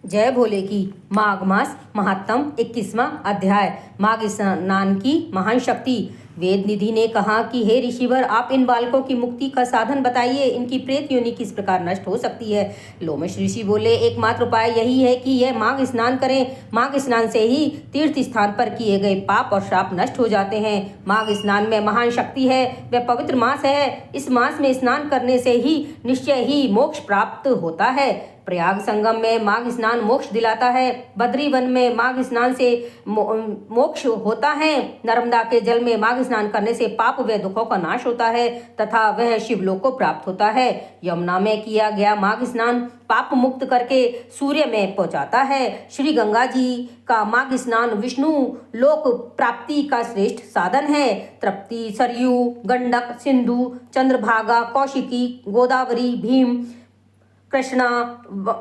जय भोले की। माघ मास महात्म 21वां अध्याय। माघ स्नान की महान शक्ति। वेद निधि ने कहा कि हे ऋषिवर, आप इन बालकों की मुक्ति का साधन बताइए। इनकी प्रेत योनि किस प्रकार नष्ट हो सकती है। लोमश ऋषि बोले, एकमात्र उपाय यही है कि यह माघ स्नान करें। माघ स्नान से ही तीर्थ स्थान पर किए गए पाप और श्राप नष्ट हो जाते हैं। माघ स्नान में महान शक्ति है। वह पवित्र मास है। इस मास में स्नान करने से ही निश्चय ही मोक्ष प्राप्त होता है। प्रयाग संगम में माघ स्नान मोक्ष दिलाता है। बद्री वन में माघ स्नान से मोक्ष होता है। नर्मदा के जल में माघ स्नान करने से पाप व दुखों का नाश होता है तथा वह शिवलोक को प्राप्त होता है। यमुना में किया गया माघ स्नान पाप मुक्त करके सूर्य में पहुंचाता है। श्री गंगा जी का माघ स्नान विष्णु लोक प्राप्ति का श्रेष्ठ साधन है। तृप्ति, सरयू, गंडक, सिंधु, चंद्रभागा, कौशिकी, गोदावरी, भीम, कृष्णा,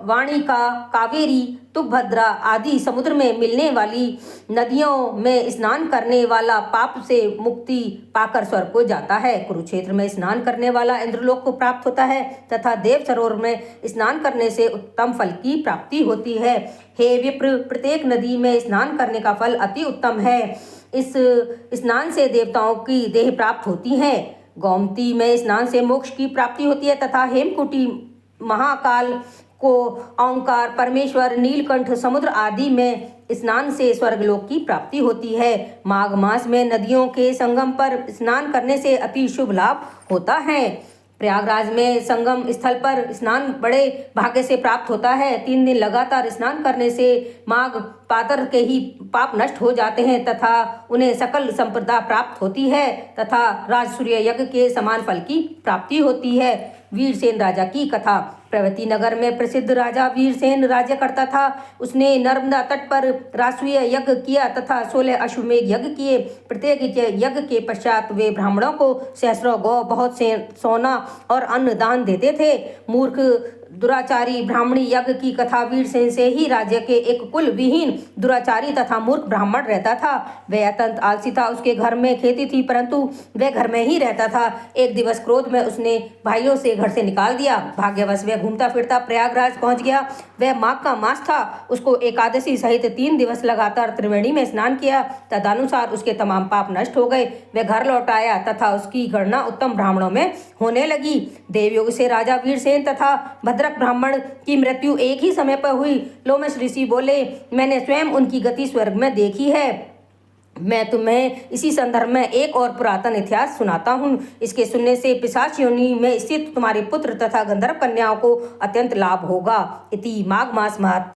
वाणिका, कावेरी, तुंगभद्रा आदि समुद्र में मिलने वाली नदियों में स्नान करने वाला पाप से मुक्ति पाकर स्वर्ग को जाता है। कुरुक्षेत्र में स्नान करने वाला इंद्रलोक को प्राप्त होता है तथा देव सरोवर में स्नान करने से उत्तम फल की प्राप्ति होती है। हे विप्र, प्रत्येक नदी में स्नान करने का फल अति उत्तम है। इस स्नान से देवताओं की देह प्राप्त होती है। गोमती में स्नान से मोक्ष की प्राप्ति होती है तथा हेमकूटी, महाकाल को ओंकार, परमेश्वर, नीलकंठ, समुद्र आदि में स्नान से स्वर्गलोक की प्राप्ति होती है। माघ मास में नदियों के संगम पर स्नान करने से अति शुभ लाभ होता है। प्रयागराज में संगम स्थल पर स्नान बड़े भाग्य से प्राप्त होता है। 3 दिन लगातार स्नान करने से माघ पातर के ही पाप नष्ट हो जाते हैं तथा उन्हें सकल संपदा प्राप्त होती है तथा राजसूय यज्ञ के समान फल की प्राप्ति होती है। वीरसेन राजा की कथा। प्रवती नगर में प्रसिद्ध राजा वीरसेन राज्य करता था। उसने नर्मदा तट पर राजसूय यज्ञ किया तथा 16 अश्वमेघ यज्ञ किए। प्रत्येक यज्ञ के पश्चात वे ब्राह्मणों को सहस्रों गौ, बहुत से सोना और अन्न दान देते थे। मूर्ख दुराचारी ब्राह्मणी यज्ञ की कथा। वीरसेन से ही राज्य के एक कुल विहीन, दुराचारी तथा मूर्ख ब्राह्मण रहता था। वह अत्यंत आलसी था। उसके घर में खेती थी परंतु वह घर में ही रहता था। एक दिवस क्रोध में उसने भाइयों से घर से निकाल दिया। भाग्यवश वह घूमता फिरता प्रयागराज पहुंच गया। वह माघ का मास था। उसको एकादशी सहित 3 दिवस लगातार त्रिवेणी में स्नान किया। तदनुसार उसके तमाम पाप नष्ट हो गए। वह घर लौट आया तथा उसकी गणना उत्तम ब्राह्मणों में होने लगी। देवयोग से राजा वीरसेन तथा भद्रक ब्राह्मण की मृत्यु एक ही समय पर हुई। लोमश ऋषि बोले, मैंने स्वयं उनकी गति स्वर्ग में देखी है। मैं तुम्हें इसी संदर्भ में एक और पुरातन इतिहास सुनाता हूँ। इसके सुनने से पिशाच योनि में स्थित तुम्हारे पुत्र तथा गंधर्व कन्याओं को अत्यंत लाभ होगा। इति माघ मास महत्व।